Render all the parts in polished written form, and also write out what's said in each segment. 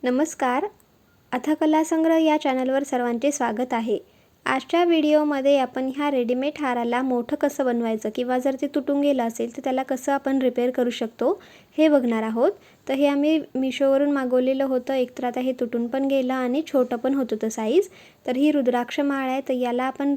नमस्कार. अथकला संग्रह या चॅनलवर सर्वांचे स्वागत आहे. आजच्या व्हिडिओमध्ये आपण ह्या रेडीमेड हाराला मोठं कसं बनवायचं किंवा जर ते तुटून गेलं असेल तर त्याला कसं आपण रिपेअर करू शकतो हे बघणार आहोत. तर हे आम्ही मिशोवरून मागवलेलं होतं. एकतर आता हे तुटून पण गेलं आणि छोटं पण होतं तर साईज. तर ही रुद्राक्ष माळ आहे, तर याला आपण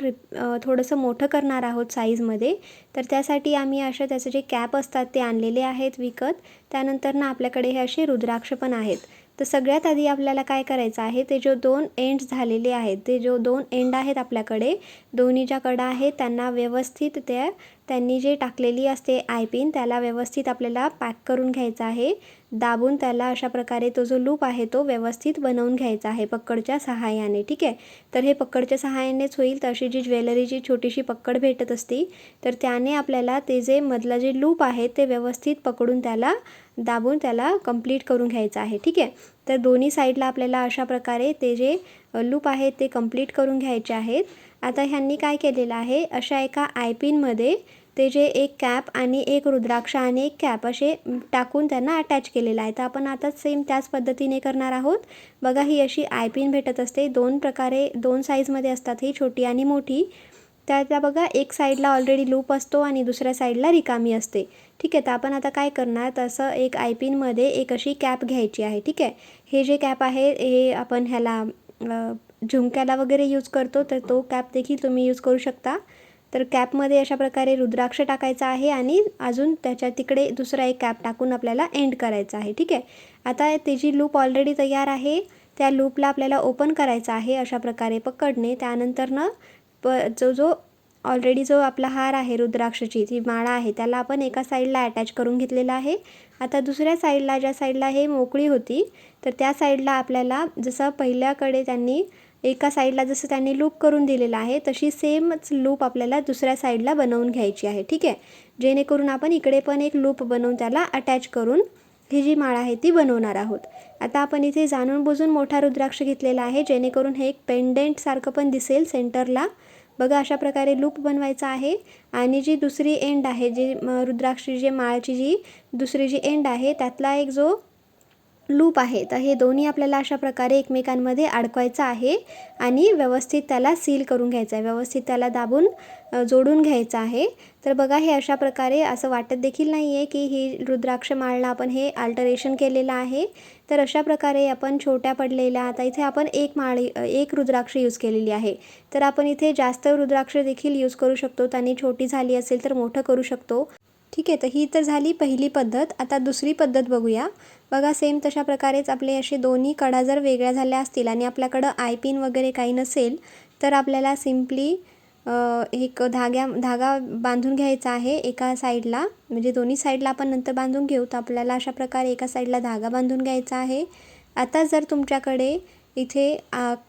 थोडंसं मोठं करणार आहोत साईजमध्ये. तर त्यासाठी आम्ही अशा त्याचे जे कॅप असतात ते आणलेले आहेत विकत. त्यानंतर ना आपल्याकडे हे असे रुद्राक्ष पण आहेत. तर सगळ्यात आधी आपल्याला काय करायचं आहे, ते जो 2 एंड्स झालेले आहेत, ते जो 2 एंड आहेत आपल्याकडे, दोन्ही ज्या कडा आहेत त्यांना व्यवस्थित त्यांनी जे टाकलेली असते आय पिन त्याला व्यवस्थित आपल्याला पॅक करून घ्यायचं आहे. दाबून त्याला अशा प्रकारे तो जो लूप आहे तो व्यवस्थित बनवून घ्यायचा आहे पक्कडच्या सहाय्याने. ठीक आहे. तर हे पक्कडच्या सहाय्यानेच होईल. तर अशी जी ज्वेलरीची छोटीशी पक्कड भेटत असती, तर त्याने आपल्याला ते जे मधलं जे लूप आहे ते व्यवस्थित पकडून त्याला दाबून त्याला कंप्लीट करून घ्यायचं आहे. ठीक आहे. तर दोन्ही साईडला आपल्याला अशा प्रकारे ते जे लूप आहेत ते कंप्लीट करून घ्यायचे आहेत. आता ह्यांनी काय केलेलं आहे, अशा एका आय पिनमध्ये ते जे एक कॅप आणि एक रुद्राक्ष आणि एक कॅप असे टाकून त्यांना अटॅच केलेलं आहे. तर आपण आता सेम त्याच पद्धतीने करणार आहोत. बघा, ही अशी आय पिन भेटत असते. 2 प्रकारे 2 साईजमध्ये असतात, ही छोटी आणि मोठी. त्याच्या बघा एक साईडला ऑलरेडी लूप असतो आणि दुसऱ्या साईडला रिकामी असते. ठीक आहे. तर आपण आता काय करणार, तसं एक आय पिनमध्ये एक अशी कॅप घ्यायची आहे. ठीक आहे. हे जे कॅप आहे हे आपण ह्याला झुमक्याला वगैरे यूज करतो, तर तो कॅप देखील तुम्ही यूज करू शकता. तर कॅपमध्ये अशा प्रकारे रुद्राक्ष टाकायचा आहे आणि अजून त्याच्या तिकडे दुसरा एक कॅप टाकून आपल्याला एंड करायचा आहे. ठीक आहे. आता त्याची लूप ऑलरेडी तयार आहे. त्या लूपला आपल्याला ओपन करायचं आहे अशा प्रकारे पकडणे. त्यानंतर ना जो ऑलरेडी जो आपला हार आहे, रुद्राक्षची जी माळा आहे, त्याला आपण एका साईडला अटॅच करून घेतलेला आहे. आता दुसऱ्या साईडला, ज्या साईडला हे मोकळी होती, तर त्या साईडला आपल्याला जसं पहिल्याकडे त्यांनी एका साईडला जसं त्यांनी लूप करून दिलेला आहे, तशी सेमच लूप आपल्याला दुसऱ्या साईडला बनवून घ्यायची आहे. ठीक आहे. जेणेकरून आपण इकडे पण एक लूप बनवून त्याला अटॅच करून ही जी माळ आहे ती बनवणार आहोत. आता आपण इथे जाणून बुजून मोठा रुद्राक्ष घेतलेला आहे, जेणेकरून हे एक पेंडेंटसारखं पण दिसेल सेंटरला. बघा, अशा प्रकारे लूप बनवायचा आहे आणि जी दुसरी एंड आहे, जी रुद्राक्षी जे माळची जी दुसरी जी एंड आहे त्यातला एक जो लूप आहे, तर हे दोन्ही आपल्याला अशा प्रकारे एकमेकांमध्ये अडकवायचं आहे आणि व्यवस्थित त्याला सील करून घ्यायचं आहे. व्यवस्थित त्याला दाबून जोडून घ्यायचं आहे. तर बघा, हे अशा प्रकारे असं वाटत देखील नाही आहे की ही रुद्राक्ष माळला आपण हे अल्टरेशन केलेलं आहे. तर अशा प्रकारे आपण छोट्या पडलेल्या, आता इथे आपण एक रुद्राक्ष यूज केलेली आहे. तर आपण इथे जास्त रुद्राक्ष देखील यूज करू शकतो. त्यांनी छोटी झाली असेल तर मोठं करू शकतो. ठीक आहे. तर ही तर झाली पहिली पद्धत. आता दुसरी पद्धत बघूया. बघा, सेम तशा प्रकारेच आपले असे दोन्ही कडा जर वेगळ्या झाल्या असतील आणि आपल्याकडं आय पिन वगैरे काही नसेल, तर आपल्याला सिम्पली एक धागा बांधून घ्यायचा आहे एका साईडला. म्हणजे दोन्ही साईडला आपण नंतर बांधून घेऊ. तर आपल्याला अशा प्रकारे एका साईडला धागा बांधून घ्यायचा आहे. आता जर तुमच्याकडे इथे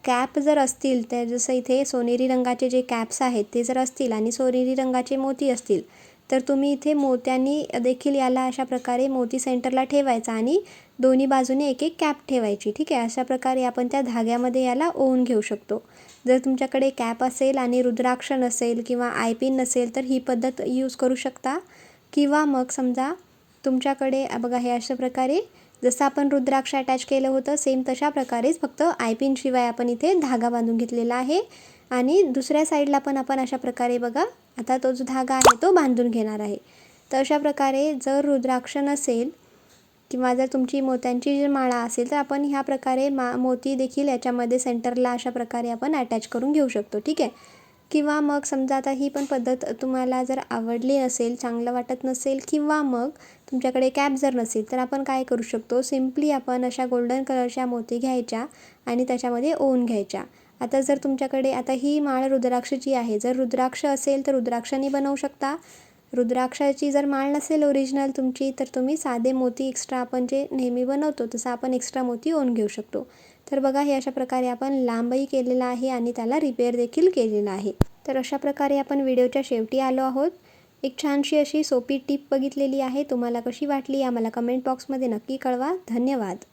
कॅप जर असतील, तर जसं इथे सोनेरी रंगाचे जे कॅप्स आहेत ते जर असतील आणि सोनेरी रंगाचे मोती असतील, तर तुम्ही इथे मोत्यांनी देखील याला अशा प्रकारे मोती सेंटरला ठेवायचा आणि दोन्ही बाजूने एक एक कॅप ठेवायची. ठीक आहे. अशा प्रकारे आपण त्या धाग्यामध्ये याला ओवून घेऊ शकतो. जर तुमच्याकडे कॅप असेल आणि रुद्राक्ष नसेल किंवा आय पिन नसेल, तर ही पद्धत यूज करू शकता. किंवा मग समजा तुमच्याकडे बघा, हे अशा प्रकारे जसं आपण रुद्राक्ष अटॅच केलं होतं सेम तशा प्रकारेच, फक्त आय पिनशिवाय आपण इथे धागा बांधून घेतलेला आहे. आणि दुसऱ्या साईडला पण आपण अशा प्रकारे बघा, आता तो जो धागा आहे तो बांधून घेणार आहे. तर अशा प्रकारे जर रुद्राक्ष नसेल किंवा जर तुमची मोत्यांची जी माळा असेल, तर आपण ह्या प्रकारे मोती देखील याच्यामध्ये सेंटरला अशा प्रकारे आपण अटॅच करून घेऊ शकतो. ठीक आहे. किंवा मग समजा आता ही पण पद्धत तुम्हाला जर आवडली नसेल, चांगलं वाटत नसेल, किंवा मग तुमच्याकडे कॅप जर नसेल, तर आपण काय करू शकतो, सिम्पली आपण अशा गोल्डन कलरच्या मोती घ्यायच्या आणि त्याच्यामध्ये ओवून घ्यायच्या. आता जर तुमच्याकडे आता ही माळ रुद्राक्षची आहे, जर रुद्राक्ष असेल तर रुद्राक्षाने बनवू शकता. रुद्राक्षाची जर माळ नसेल ओरिजिनल तुमची, तर तुम्ही साधे मोती एक्स्ट्रा आपण जे नेहमी बनवतो तसं आपण एक्स्ट्रा मोती ओवून घेऊ शकतो. तर बघा, हे अशा प्रकारे आपण लांबही केलेलं आहे आणि त्याला रिपेअर देखील केलेलं आहे. तर अशा प्रकारे आपण व्हिडिओच्या शेवटी आलो आहोत. एक छानशी अशी सोपी टिप बघितलेली आहे. तुम्हाला कशी वाटली आम्हाला कमेंट बॉक्समध्ये नक्की कळवा. धन्यवाद.